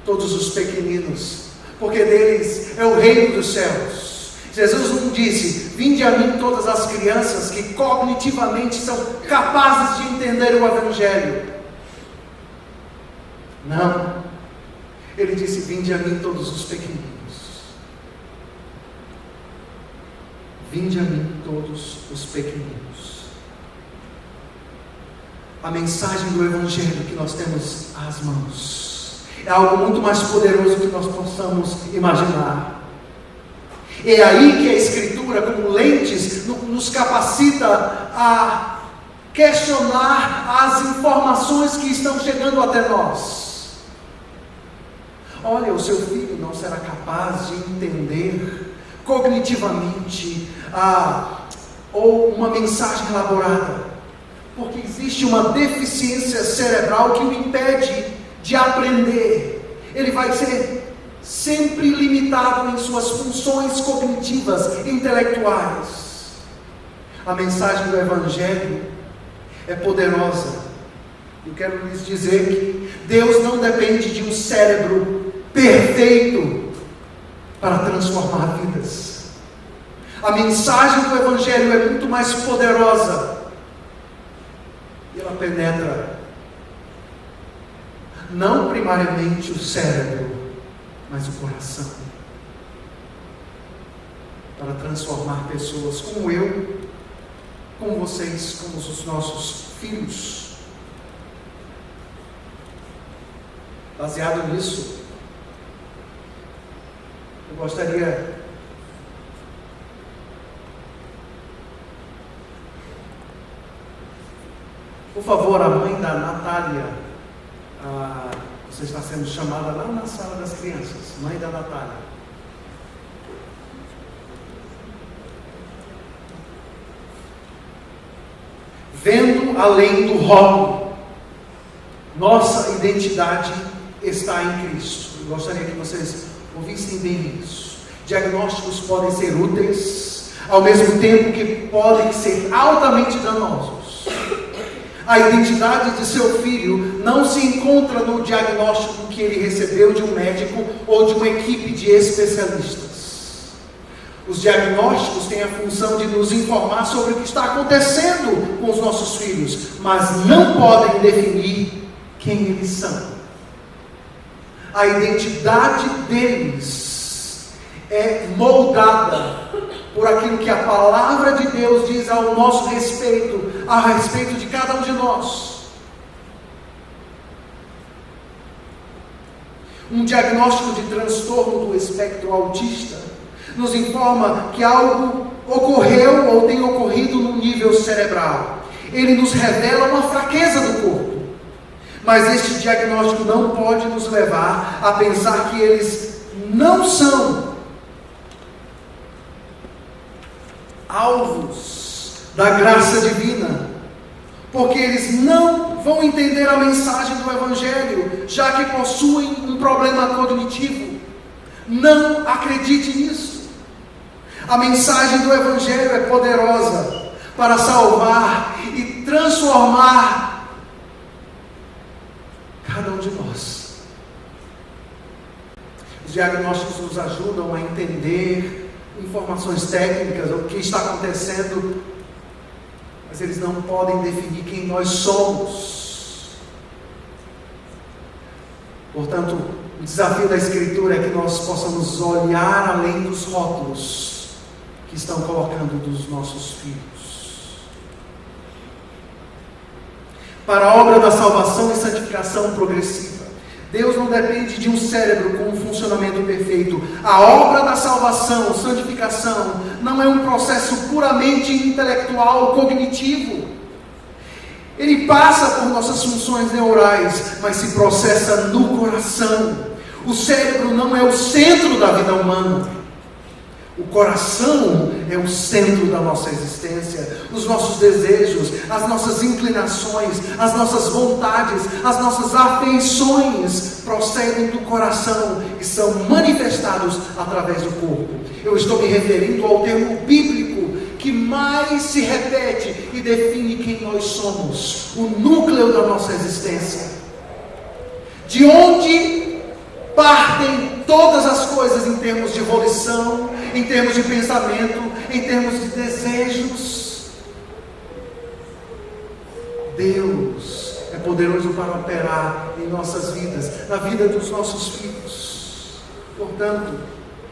todos os pequeninos, porque deles é o reino dos céus. Jesus não disse: vinde a mim todas as crianças que cognitivamente são capazes de entender o Evangelho. Não. Ele disse: vinde a mim todos os pequeninos. Vinde a mim todos os pequeninos. A mensagem do Evangelho que nós temos às mãos é algo muito mais poderoso do que nós possamos imaginar. É aí que a Escritura, como lentes, nos capacita a questionar as informações que estão chegando até nós. Olha, o seu filho não será capaz de entender cognitivamente ou uma mensagem elaborada, porque existe uma deficiência cerebral que o impede de aprender. Ele vai ser sempre limitado em suas funções cognitivas, intelectuais. A mensagem do Evangelho é poderosa. Eu quero lhes dizer que Deus não depende de um cérebro perfeito para transformar vidas. A mensagem do Evangelho é muito mais poderosa e ela penetra não primariamente o cérebro, mas o coração, para transformar pessoas como eu, como vocês, como os nossos filhos. Baseado nisso, eu gostaria por favor, a mãe da Natália, você está sendo chamada lá na sala das crianças, mãe da Natália. Vendo além do rótulo, nossa identidade está em Cristo. Eu gostaria que vocês ouvissem bem isso. Diagnósticos podem ser úteis, ao mesmo tempo que podem ser altamente danosos. A identidade de seu filho não se encontra no diagnóstico que ele recebeu de um médico ou de uma equipe de especialistas. Os diagnósticos têm a função de nos informar sobre o que está acontecendo com os nossos filhos, mas não podem definir quem eles são. A identidade deles é moldada por aquilo que a palavra de Deus diz ao nosso respeito, a respeito de cada um de nós. Um diagnóstico de transtorno do espectro autista nos informa que algo ocorreu ou tem ocorrido no nível cerebral. Ele nos revela uma fraqueza do corpo. Mas este diagnóstico não pode nos levar a pensar que eles não são alvos da graça divina, porque eles não vão entender a mensagem do Evangelho, já que possuem um problema cognitivo. Não acredite nisso. A mensagem do Evangelho é poderosa para salvar e transformar cada um de nós. Os diagnósticos nos ajudam a entender informações técnicas, o que está acontecendo, mas eles não podem definir quem nós somos. Portanto, o desafio da Escritura é que nós possamos olhar além dos rótulos que estão colocando dos nossos filhos. Para a obra da salvação e santificação progressiva, Deus não depende de um cérebro com um funcionamento perfeito. A obra da salvação, santificação, não é um processo puramente intelectual ou cognitivo. Ele passa por nossas funções neurais, mas se processa no coração. O cérebro não é o centro da vida humana. O coração é o centro da nossa existência. Os nossos desejos, as nossas inclinações, as nossas vontades, as nossas afeições procedem do coração e são manifestados através do corpo. Eu estou me referindo ao termo bíblico que mais se repete e define quem nós somos, o núcleo da nossa existência. De onde partem todas as coisas em termos de volição, em termos de pensamento, em termos de desejos. Deus é poderoso para operar em nossas vidas, na vida dos nossos filhos. Portanto,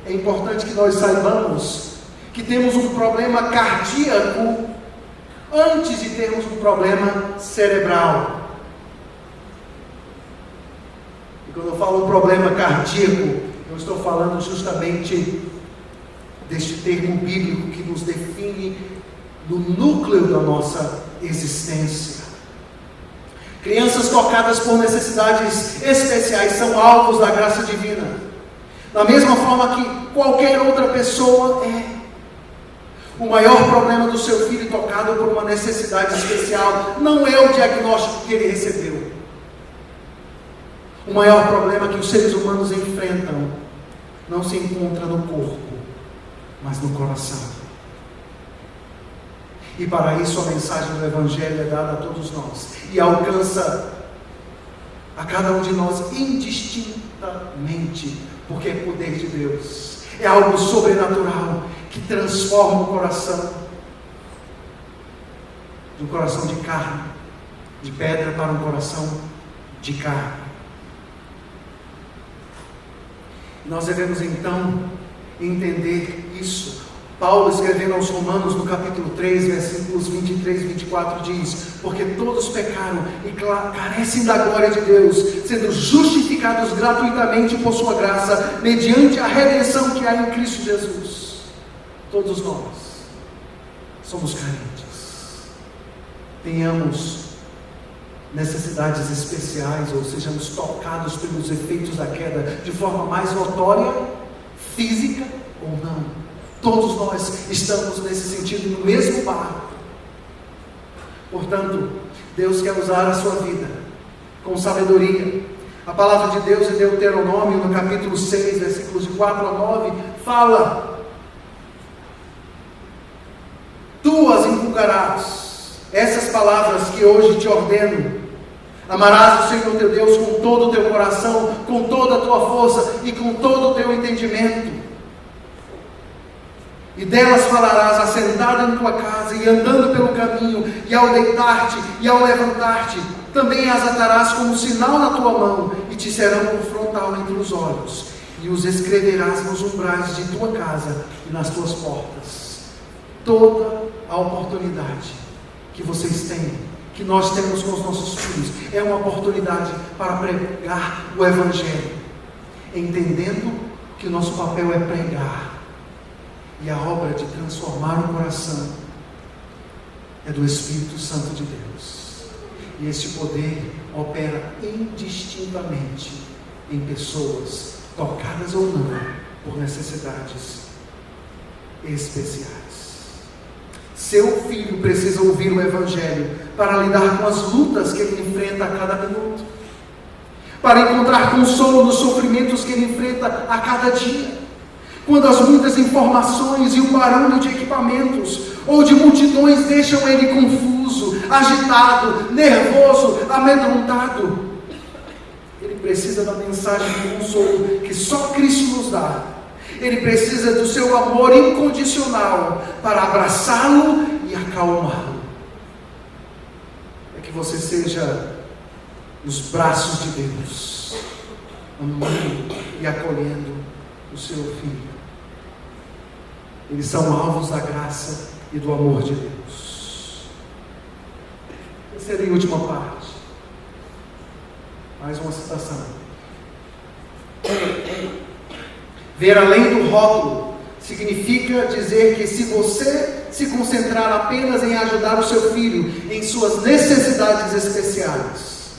é importante que nós saibamos que temos um problema cardíaco antes de termos um problema cerebral. E quando eu falo problema cardíaco, eu estou falando justamente deste termo bíblico que nos define no núcleo da nossa existência. Crianças tocadas por necessidades especiais são alvos da graça divina, da mesma forma que qualquer outra pessoa é. O maior problema do seu filho tocado por uma necessidade especial não é o diagnóstico que ele recebeu. O maior problema que os seres humanos enfrentam não se encontra no corpo, mas no coração. E para isso a mensagem do Evangelho é dada a todos nós e alcança a cada um de nós indistintamente, porque é poder de Deus. É algo sobrenatural que transforma o coração de um coração de carne, de pedra, para um coração de carne. Nós devemos então entender isso. Paulo, escrevendo aos Romanos, no capítulo 3, versículos 23 e 24, diz: porque todos pecaram e carecem da glória de Deus, sendo justificados gratuitamente por sua graça, mediante a redenção que há em Cristo Jesus. Todos nós somos carentes. Tenhamos necessidades especiais, ou sejamos tocados pelos efeitos da queda de forma mais notória, física ou não. Todos nós estamos nesse sentido no mesmo barco. Portanto, Deus quer usar a sua vida com sabedoria. A palavra de Deus em Deuteronômio, no capítulo 6, versículos de 4 a 9, fala: tu as inculcarás, essas palavras que hoje te ordeno. Amarás o Senhor teu Deus com todo o teu coração, com toda a tua força e com todo o teu entendimento. E delas falarás assentado em tua casa e andando pelo caminho, e ao deitar-te e ao levantar-te. Também as atarás como sinal na tua mão, e te serão como frontal entre os olhos. E os escreverás nos umbrais de tua casa e nas tuas portas. Toda a oportunidade que vocês têm, que nós temos com os nossos filhos, é uma oportunidade para pregar o Evangelho, entendendo que o nosso papel é pregar, e a obra de transformar o coração é do Espírito Santo de Deus, e este poder opera indistintamente em pessoas, tocadas ou não, por necessidades especiais. Seu filho precisa ouvir o Evangelho para lidar com as lutas que ele enfrenta a cada minuto, para encontrar consolo nos sofrimentos que ele enfrenta a cada dia. Quando as muitas informações e o barulho de equipamentos ou de multidões deixam ele confuso, agitado, nervoso, amedrontado, ele precisa da mensagem de consolo que só Cristo nos dá. Ele precisa do seu amor incondicional para abraçá-lo e acalmá-lo. É que você seja nos braços de Deus, amando e acolhendo o seu filho. Eles são alvos da graça e do amor de Deus. Terceira e última parte. Mais uma citação. Ver além do rótulo significa dizer que se você se concentrar apenas em ajudar o seu filho em suas necessidades especiais,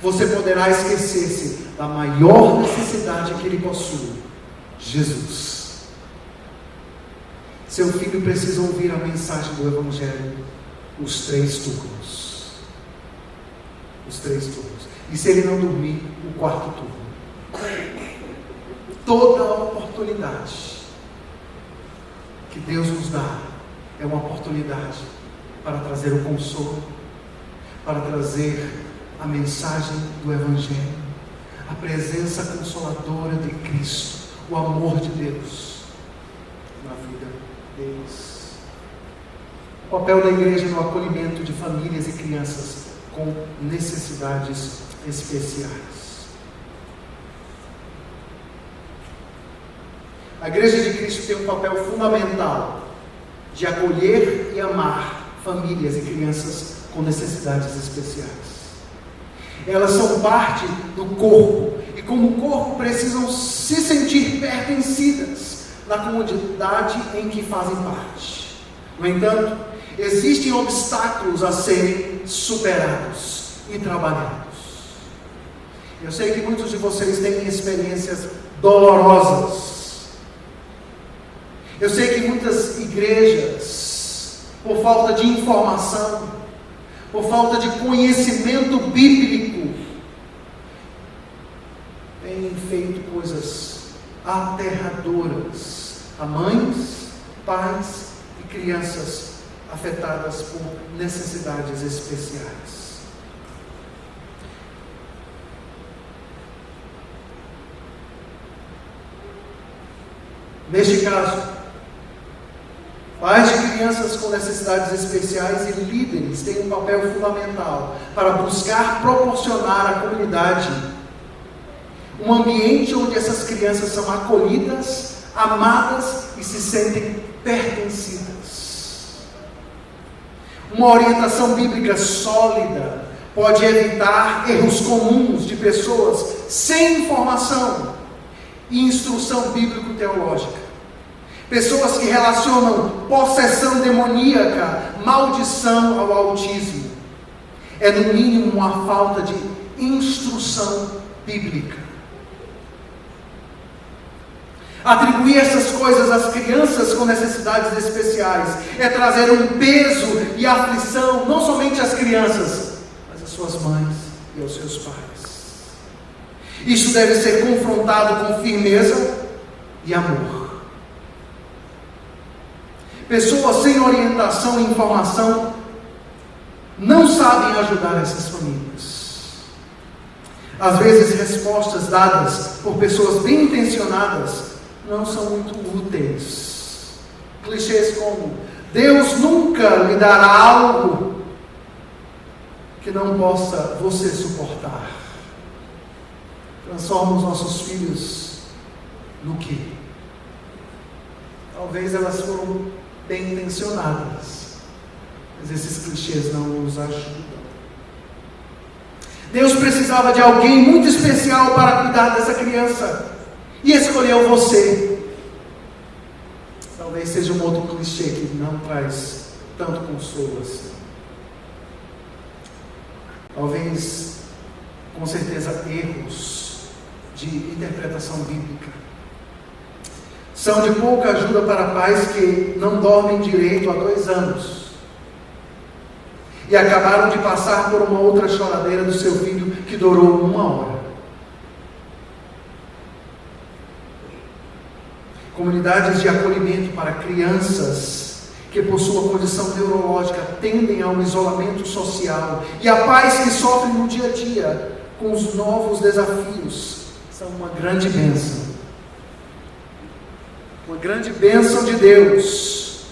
você poderá esquecer-se da maior necessidade que ele possui: Jesus. Seu filho precisa ouvir a mensagem do Evangelho, os 3 turnos. Os 3 turnos. E se ele não dormir, o 4º turno. Toda a oportunidade que Deus nos dá é uma oportunidade para trazer o consolo, para trazer a mensagem do Evangelho, a presença consoladora de Cristo, o amor de Deus na vida deles. O papel da igreja no acolhimento de famílias e crianças com necessidades especiais. A Igreja de Cristo tem um papel fundamental de acolher e amar famílias e crianças com necessidades especiais. Elas são parte do corpo e, como corpo, precisam se sentir pertencidas na comunidade em que fazem parte. No entanto, existem obstáculos a serem superados e trabalhados. Eu sei que muitos de vocês têm experiências dolorosas. Eu sei que muitas igrejas, por falta de informação, por falta de conhecimento bíblico, têm feito coisas aterradoras a mães, pais e crianças afetadas por necessidades especiais. Neste caso, pais de crianças com necessidades especiais e líderes têm um papel fundamental para buscar proporcionar à comunidade um ambiente onde essas crianças são acolhidas, amadas e se sentem pertencidas. Uma orientação bíblica sólida pode evitar erros comuns de pessoas sem informação e instrução bíblico-teológica. Pessoas que relacionam possessão demoníaca, maldição ao autismo. É no mínimo uma falta de instrução bíblica. Atribuir essas coisas às crianças com necessidades especiais é trazer um peso e aflição não somente às crianças, mas às suas mães e aos seus pais. Isso deve ser confrontado com firmeza e amor. Pessoas sem orientação e informação não sabem ajudar essas famílias. Às vezes, respostas dadas por pessoas bem intencionadas não são muito úteis. Clichês como: Deus nunca lhe dará algo que não possa você suportar. Transforma os nossos filhos no quê? Talvez elas foram bem intencionadas, mas esses clichês não nos ajudam. Deus precisava de alguém muito especial para cuidar dessa criança e escolheu você. Talvez seja um outro clichê que não traz tanto consolo assim. Talvez, com certeza, erros de interpretação bíblica são de pouca ajuda para pais que não dormem direito há 2 anos e acabaram de passar por uma outra choradeira do seu filho que durou 1 hora. Comunidades de acolhimento para crianças que por sua condição neurológica tendem ao isolamento social e a pais que sofrem no dia a dia com os novos desafios são uma grande bênção. Uma grande bênção de Deus.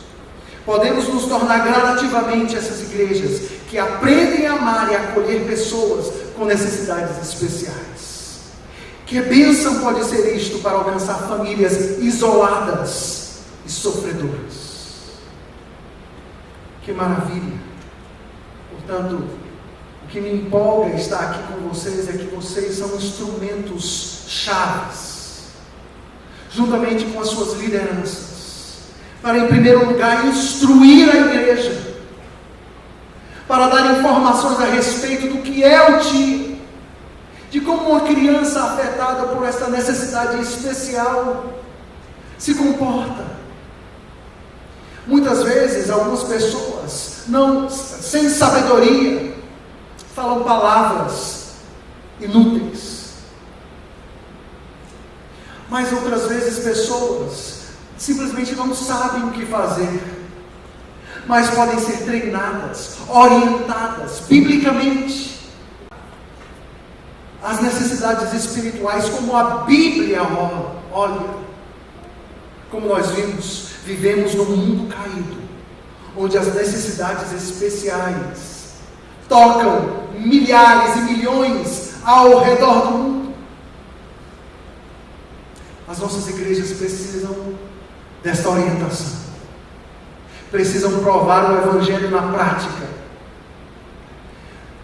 Podemos nos tornar gradativamente essas igrejas que aprendem a amar e acolher pessoas com necessidades especiais. Que bênção pode ser isto para alcançar famílias isoladas e sofredoras. Que maravilha. Portanto, o que me empolga estar aqui com vocês é que vocês são instrumentos chaves, juntamente com as suas lideranças, para, em primeiro lugar, instruir a igreja, para dar informações a respeito do que é o TIA, de como uma criança afetada por esta necessidade especial se comporta. Muitas vezes, algumas pessoas, sem sabedoria, falam palavras inúteis. Mas outras vezes pessoas simplesmente não sabem o que fazer, mas podem ser treinadas, orientadas biblicamente. as necessidades espirituais como a Bíblia olha. Como nós vimos, vivemos num mundo caído, onde as necessidades especiais tocam milhares e milhões ao redor do mundo. As nossas igrejas precisam desta orientação. Precisam provar o Evangelho na prática,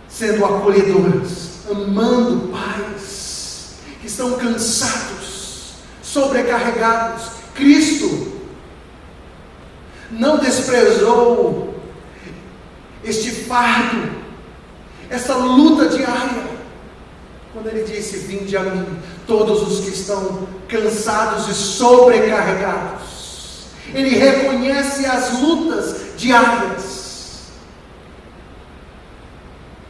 sendo acolhedoras, amando pais que estão cansados, sobrecarregados. Cristo não desprezou este fardo, essa luta diária, quando Ele disse: vinde a mim, todos os que estão cansados e sobrecarregados. Ele reconhece as lutas diárias.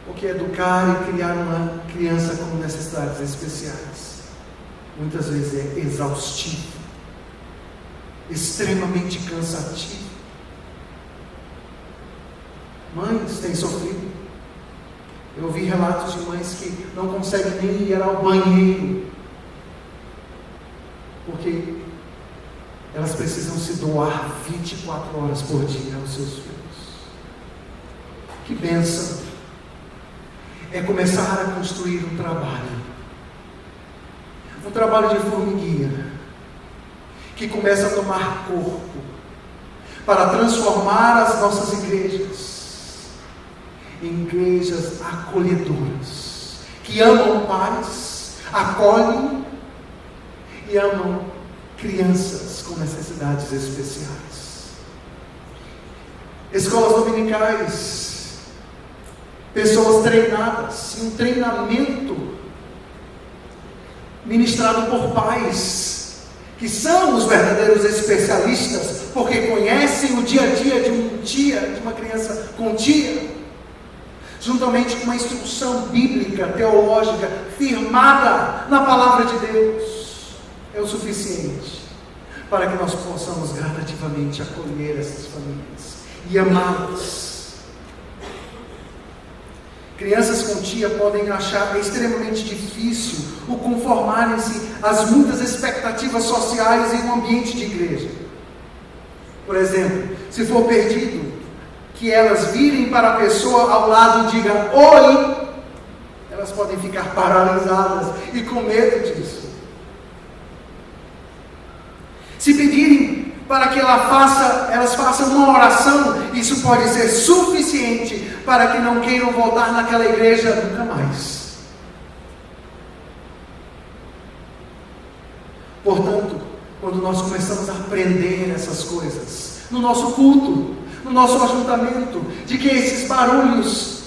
Porque educar e criar uma criança com necessidades especiais muitas vezes é exaustivo, extremamente cansativo. Mães têm sofrido. Eu ouvi relatos de mães que não conseguem nem ir ao banheiro, porque elas precisam se doar 24 horas por dia aos seus filhos. Que bênção é começar a construir um trabalho de formiguinha, que começa a tomar corpo, para transformar as nossas igrejas em igrejas acolhedoras, que amam pais, acolhem e amam crianças com necessidades especiais. Escolas dominicais, pessoas treinadas, e um treinamento ministrado por pais, que são os verdadeiros especialistas, porque conhecem o dia a dia de uma criança com TIA, juntamente com uma instrução bíblica, teológica, firmada na palavra de Deus, é o suficiente para que nós possamos gradativamente acolher essas famílias e amá-las. Crianças com TIA podem achar extremamente difícil o conformarem-se às muitas expectativas sociais em um ambiente de igreja. Por exemplo, se for perdido, que elas virem para a pessoa ao lado e digam oi, elas podem ficar paralisadas e com medo disso. Se pedirem para que elas façam uma oração, isso pode ser suficiente para que não queiram voltar naquela igreja nunca mais. Portanto, quando nós começamos a aprender essas coisas, no nosso culto, no nosso ajuntamento, de que esses barulhos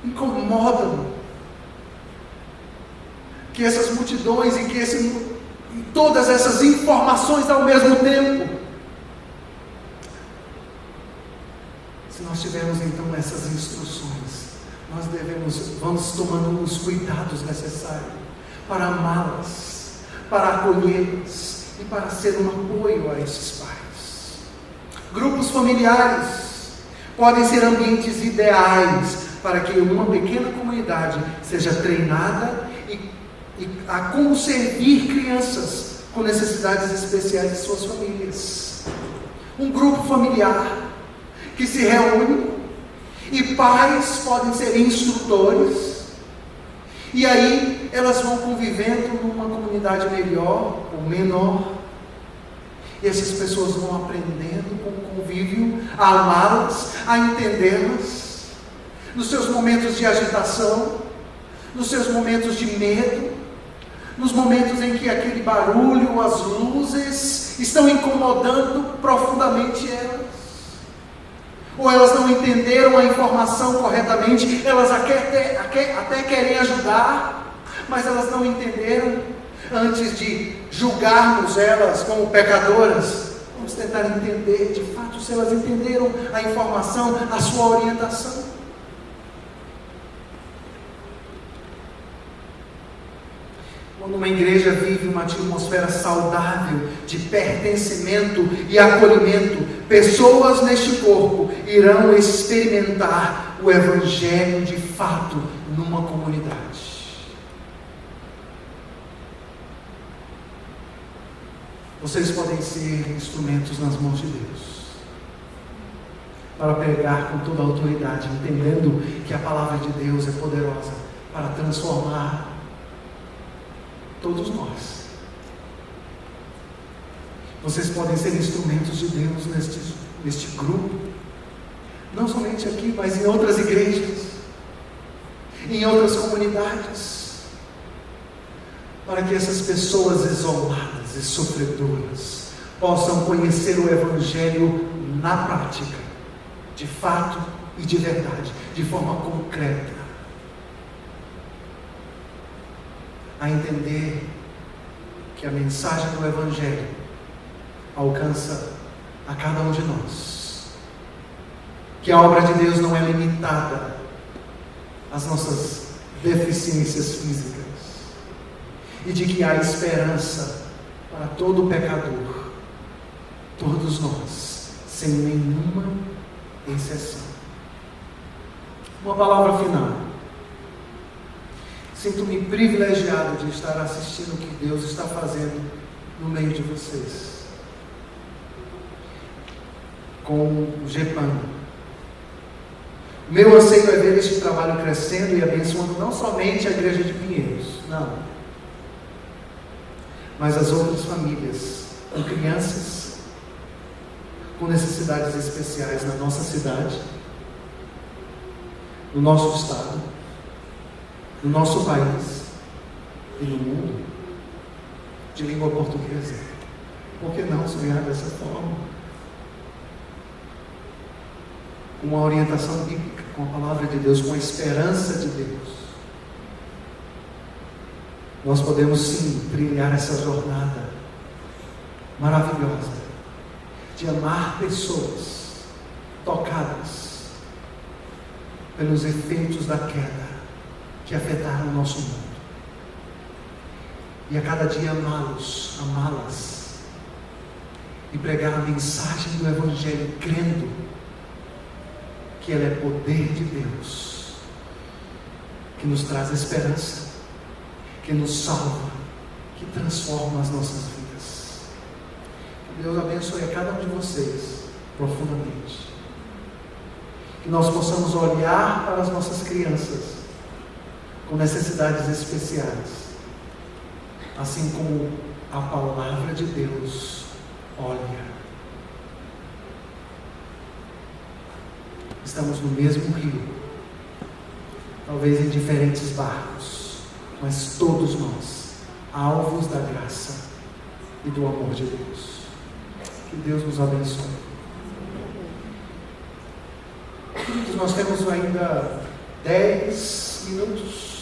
incomodam, que essas multidões e que todas essas informações ao mesmo tempo, se nós tivermos então essas instruções, nós vamos tomando os cuidados necessários para amá-las, para acolhê-las e para ser um apoio a esses pais. Grupos familiares podem ser ambientes ideais para que uma pequena comunidade seja treinada a como servir crianças com necessidades especiais de suas famílias. Um grupo familiar que se reúne e pais podem ser instrutores, e aí elas vão convivendo numa comunidade melhor ou menor, e essas pessoas vão aprendendo com o convívio a amá-las, a entendê-las, nos seus momentos de agitação, nos seus momentos de medo, nos momentos em que aquele barulho, as luzes estão incomodando profundamente elas, ou elas não entenderam a informação corretamente, elas até querem ajudar, mas elas não entenderam. Antes de julgarmos elas como pecadoras, vamos tentar entender de fato se elas entenderam a informação, a sua orientação. Quando uma igreja vive uma atmosfera saudável de pertencimento e acolhimento, pessoas neste corpo irão experimentar o Evangelho de fato numa comunidade. Vocês podem ser instrumentos nas mãos de Deus, para pregar com toda a autoridade, entendendo que a palavra de Deus é poderosa para transformar todos nós. Vocês podem ser instrumentos de Deus neste grupo, não somente aqui, mas em outras igrejas, em outras comunidades, para que essas pessoas isoladas e sofredoras possam conhecer o Evangelho na prática, de fato e de verdade, de forma concreta, a entender que a mensagem do Evangelho alcança a cada um de nós, que a obra de Deus não é limitada às nossas deficiências físicas, e de que há esperança para todo pecador, todos nós, sem nenhuma exceção. Uma palavra final. Sinto-me privilegiado de estar assistindo o que Deus está fazendo no meio de vocês, com o GEPAN. Meu anseio é ver este trabalho crescendo e abençoando não somente a igreja de Pinheiros, não, mas as outras famílias com crianças com necessidades especiais na nossa cidade, no nosso estado, no nosso país e no mundo, de língua portuguesa. Por que não sonhar dessa forma? Com a orientação bíblica, com a palavra de Deus, com a esperança de Deus, nós podemos sim trilhar essa jornada maravilhosa de amar pessoas tocadas pelos efeitos da queda que afetaram o nosso mundo, e a cada dia amá-las e pregar a mensagem do Evangelho, crendo que ela é poder de Deus, que nos traz esperança, que nos salva, que transforma as nossas vidas. Que Deus abençoe a cada um de vocês profundamente. Que nós possamos olhar para as nossas crianças com necessidades especiais, assim como a palavra de Deus olha. Estamos no mesmo rio, talvez em diferentes barcos, mas todos nós, alvos da graça e do amor de Deus. Que Deus nos abençoe. Queridos, nós temos ainda 10 minutos